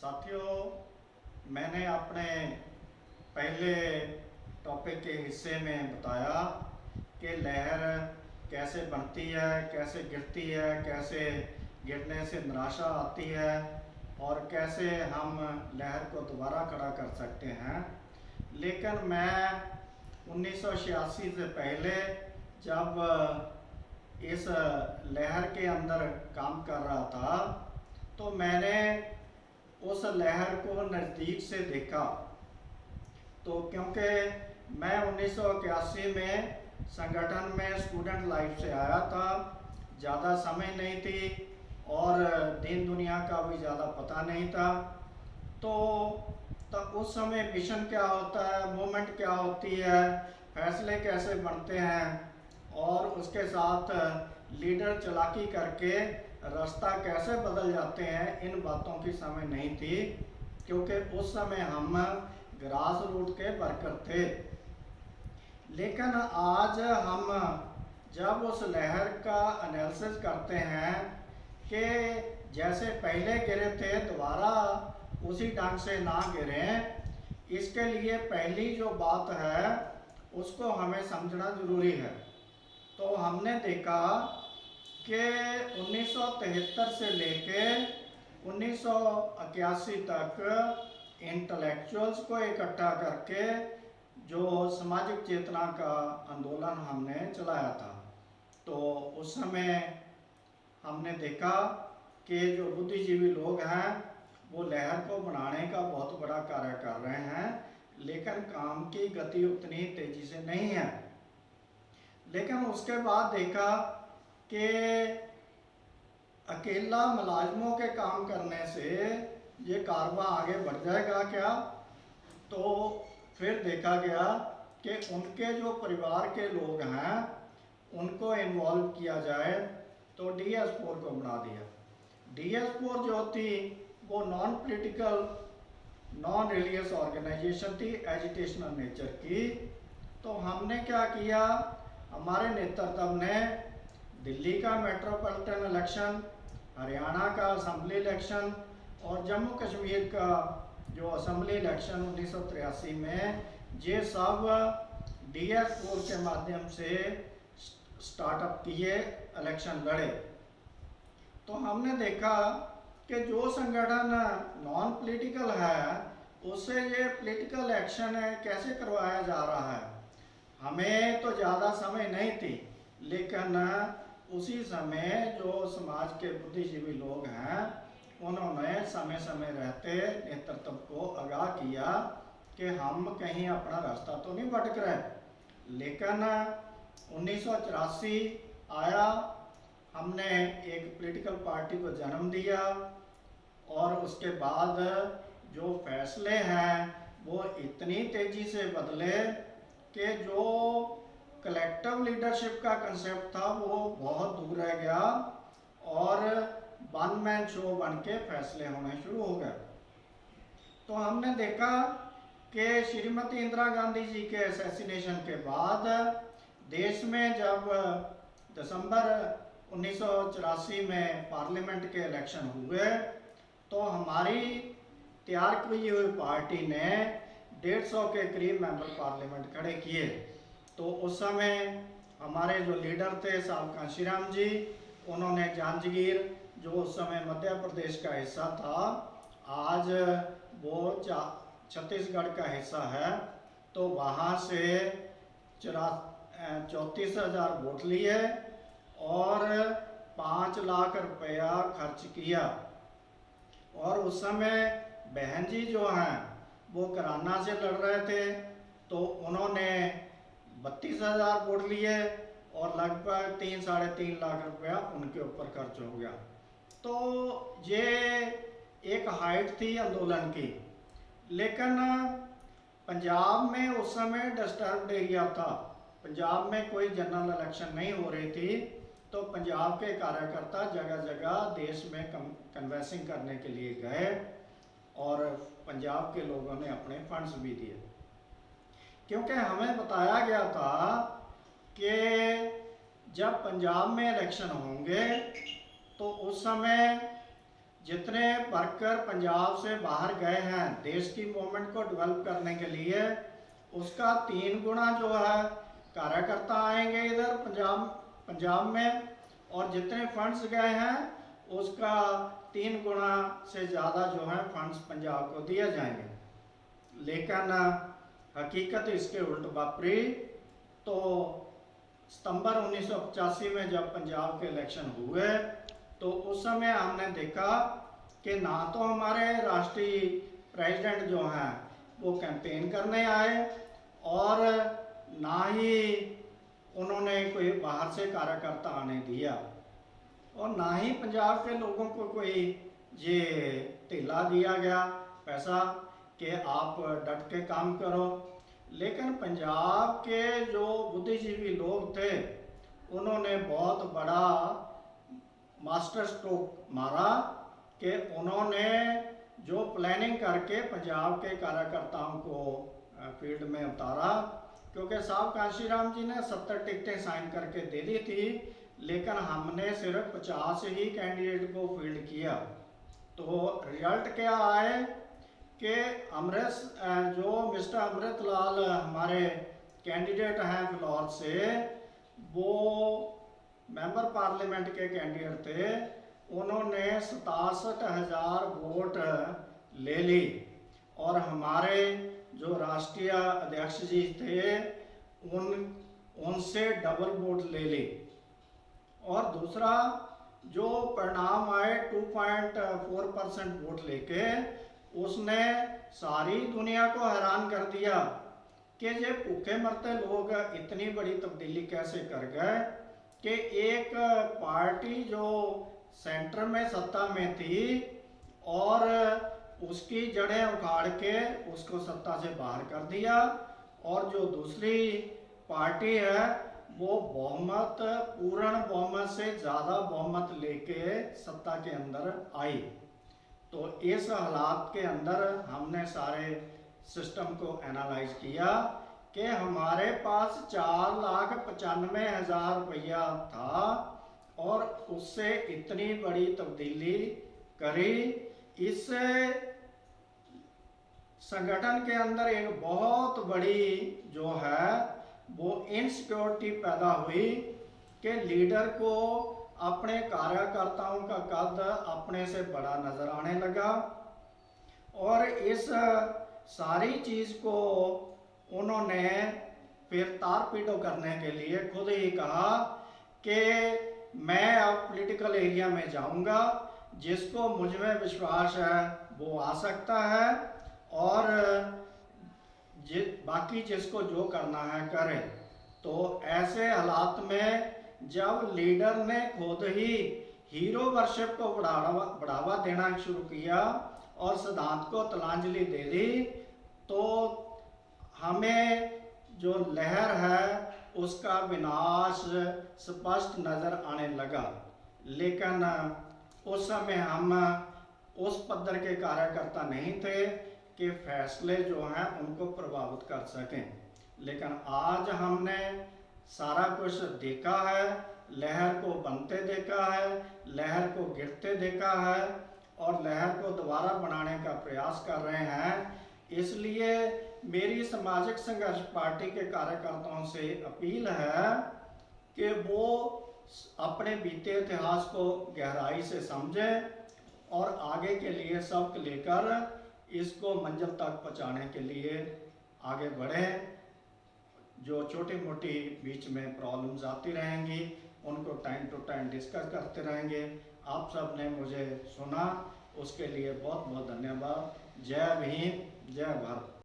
साथियों, मैंने अपने पहले टॉपिक के हिस्से में बताया कि लहर कैसे बनती है, कैसे गिरती है, कैसे गिरने से निराशा आती है और कैसे हम लहर को दोबारा खड़ा कर सकते हैं। लेकिन मैं 1986 से पहले जब इस लहर के अंदर काम कर रहा था तो मैंने उस लहर को नज़दीक से देखा। तो क्योंकि मैं 1981 में संगठन में स्टूडेंट लाइफ से आया था, ज़्यादा समय नहीं थी और दीन दुनिया का भी ज़्यादा पता नहीं था। तो उस समय मिशन क्या होता है, मूवमेंट क्या होती है, फैसले कैसे बनते हैं और उसके साथ लीडर चालाकी करके रास्ता कैसे बदल जाते हैं, इन बातों की समझ नहीं थी क्योंकि उस समय हम ग्रास रूट के वर्कर थे। लेकिन आज हम जब उस लहर का एनालिसिस करते हैं कि जैसे पहले गिरे थे दोबारा उसी ढंग से ना गिरें, इसके लिए पहली जो बात है उसको हमें समझना ज़रूरी है। तो हमने देखा कि 1973 से लेके 1981 तक इंटेलेक्चुअल्स को इकट्ठा करके जो सामाजिक चेतना का आंदोलन हमने चलाया था। तो उस समय हमने देखा कि जो बुद्धिजीवी लोग हैं वो लहर को बनाने का बहुत बड़ा कार्य कर रहे हैं, लेकिन काम की गति उतनी तेजी से नहीं है। लेकिन उसके बाद देखा कि अकेला मुलाजमों के काम करने से ये कारवां आगे बढ़ जाएगा क्या? तो फिर देखा गया कि उनके जो परिवार के लोग हैं उनको इन्वॉल्व किया जाए, तो DS4 को बना दिया। DS4 जो थी वो non political non religious organisation थी, एजुकेशनल नेचर की। तो हमने क्या किया, हमारे नेतृत्व ने दिल्ली का मेट्रोपॉलिटन इलेक्शन, हरियाणा का असेंबली इलेक्शन और जम्मू कश्मीर का जो असेंबली इलेक्शन 1983 में, ये सब DS4 के माध्यम से स्टार्टअप किए, इलेक्शन लड़े। तो हमने देखा कि जो संगठन नॉन पॉलिटिकल है उससे ये पॉलिटिकल एक्शन कैसे करवाया जा रहा है। हमें तो ज़्यादा समय नहीं थी, लेकिन उसी समय जो समाज के बुद्धिजीवी लोग हैं उन्होंने समय समय रहते नेतृत्व को आगाह किया कि हम कहीं अपना रास्ता तो नहीं भटक रहे। लेकिन 1984 आया, हमने एक पॉलिटिकल पार्टी को जन्म दिया और उसके बाद जो फैसले हैं वो इतनी तेज़ी से बदले कि जो कलेक्टिव लीडरशिप का कंसेप्ट था वो बहुत दूर रह गया और वन मैन शो बन के फैसले होने शुरू हो गए। तो हमने देखा कि श्रीमती इंदिरा गांधी जी के असैसिनेशन के बाद देश में जब दिसंबर 1984 में पार्लियामेंट के इलेक्शन हुए तो हमारी तैयार की हुई पार्टी ने 150 के करीब मेंबर पार्लियामेंट खड़े किए। तो उस समय हमारे जो लीडर थे साहब कांशीराम जी, उन्होंने जांजगीर जो उस समय मध्य प्रदेश का हिस्सा था, आज वो छत्तीसगढ़ का हिस्सा है, तो वहाँ से 34,000 वोट लिए और 5 लाख रुपया खर्च किया। और उस समय बहन जी जो हैं वो कराना से लड़ रहे थे, तो उन्होंने 32,000 वोट लिए और लगभग 3-3.5 लाख रुपया उनके ऊपर खर्च हो गया। तो ये एक हाइट थी आंदोलन की। लेकिन पंजाब में उस समय डिस्टर्ब्ड एरिया था, पंजाब में कोई जनरल इलेक्शन नहीं हो रही थी, तो पंजाब के कार्यकर्ता जगह जगह देश में कन्वेंसिंग करने के लिए गए और पंजाब के लोगों ने अपने फंड्स भी दिए, क्योंकि हमें बताया गया था कि जब पंजाब में इलेक्शन होंगे तो उस समय जितने वर्कर पंजाब से बाहर गए हैं देश की मूवमेंट को डेवलप करने के लिए, उसका 3 गुना जो है कार्यकर्ता आएंगे इधर पंजाब में, और जितने फंड्स गए हैं उसका 3 गुना से ज़्यादा जो है फंड्स पंजाब को दिए जाएंगे। लेकिन हकीकत इसके उल्ट वापरी। तो सितंबर 1985 में जब पंजाब के इलेक्शन हुए तो उस समय हमने देखा कि ना तो हमारे राष्ट्रीय प्रेसिडेंट जो हैं वो कैंपेन करने आए और ना ही उन्होंने कोई बाहर से कार्यकर्ता आने दिया, और ना ही पंजाब के लोगों को कोई ये ढीला दिया गया पैसा कि आप डट के काम करो। लेकिन पंजाब के जो बुद्धिजीवी लोग थे उन्होंने बहुत बड़ा मास्टर स्ट्रोक मारा कि उन्होंने जो प्लानिंग करके पंजाब के कार्यकर्ताओं को फील्ड में उतारा, क्योंकि साहब कांशीराम जी ने 70 टिकटें साइन करके दे दी थी, लेकिन हमने सिर्फ 50 ही कैंडिडेट को फील्ड किया। तो रिजल्ट क्या आए कि जो मिस्टर अमृतलाल हमारे कैंडिडेट हैं फिलौर से, वो मेंबर पार्लियामेंट के कैंडिडेट थे, उन्होंने 67,000 वोट ले ली, और हमारे जो राष्ट्रीय अध्यक्ष जी थे उनसे डबल वोट ले ली। और दूसरा जो परिणाम आए 2.4% वोट लेके, उसने सारी दुनिया को हैरान कर दिया कि ये भूखे मरते लोग इतनी बड़ी तब्दीली कैसे कर गए कि एक पार्टी जो सेंटर में सत्ता में थी और उसकी जड़ें उखाड़ के उसको सत्ता से बाहर कर दिया, और जो दूसरी पार्टी है वो बहुमत, पूर्ण बहुमत से ज़्यादा बहुमत लेके सत्ता के अंदर आई। तो इस हालात के अंदर हमने सारे सिस्टम को एनालाइज किया कि हमारे पास 4,95,000 रुपया था और उससे इतनी बड़ी तब्दीली करी। इससे संगठन के अंदर एक बहुत बड़ी जो है वो इनसिक्योरिटी पैदा हुई कि लीडर को अपने कार्यकर्ताओं का कद अपने से बड़ा नजर आने लगा, और इस सारी चीज को उन्होंने फिर तार पीटो करने के लिए खुद ही कहा कि मैं अब पॉलिटिकल एरिया में जाऊंगा, जिसको मुझ में विश्वास है वो आ सकता है, और बाकी जिसको जो करना है करे। तो ऐसे हालात में जब लीडर ने खुद ही हीरो वर्शिप को बढ़ावा देना शुरू किया और सिद्धांत को तिलांजलि दे दी, तो हमें जो लहर है उसका विनाश स्पष्ट नजर आने लगा। लेकिन उस समय हम उस पद्धर के कार्यकर्ता नहीं थे कि फैसले जो हैं उनको प्रभावित कर सकें। लेकिन आज हमने सारा कुछ देखा है, लहर को बनते देखा है, लहर को गिरते देखा है, और लहर को दोबारा बनाने का प्रयास कर रहे हैं। इसलिए मेरी सामाजिक संघर्ष पार्टी के कार्यकर्ताओं से अपील है कि वो अपने बीते इतिहास को गहराई से समझें और आगे के लिए सबक लेकर इसको मंजिल तक पहुंचाने के लिए आगे बढ़ें। जो छोटी मोटी बीच में प्रॉब्लम्स आती रहेंगी उनको टाइम टू टाइम डिस्कस करते रहेंगे। आप सब ने मुझे सुना, उसके लिए बहुत बहुत धन्यवाद। जय भीम, जय भारत।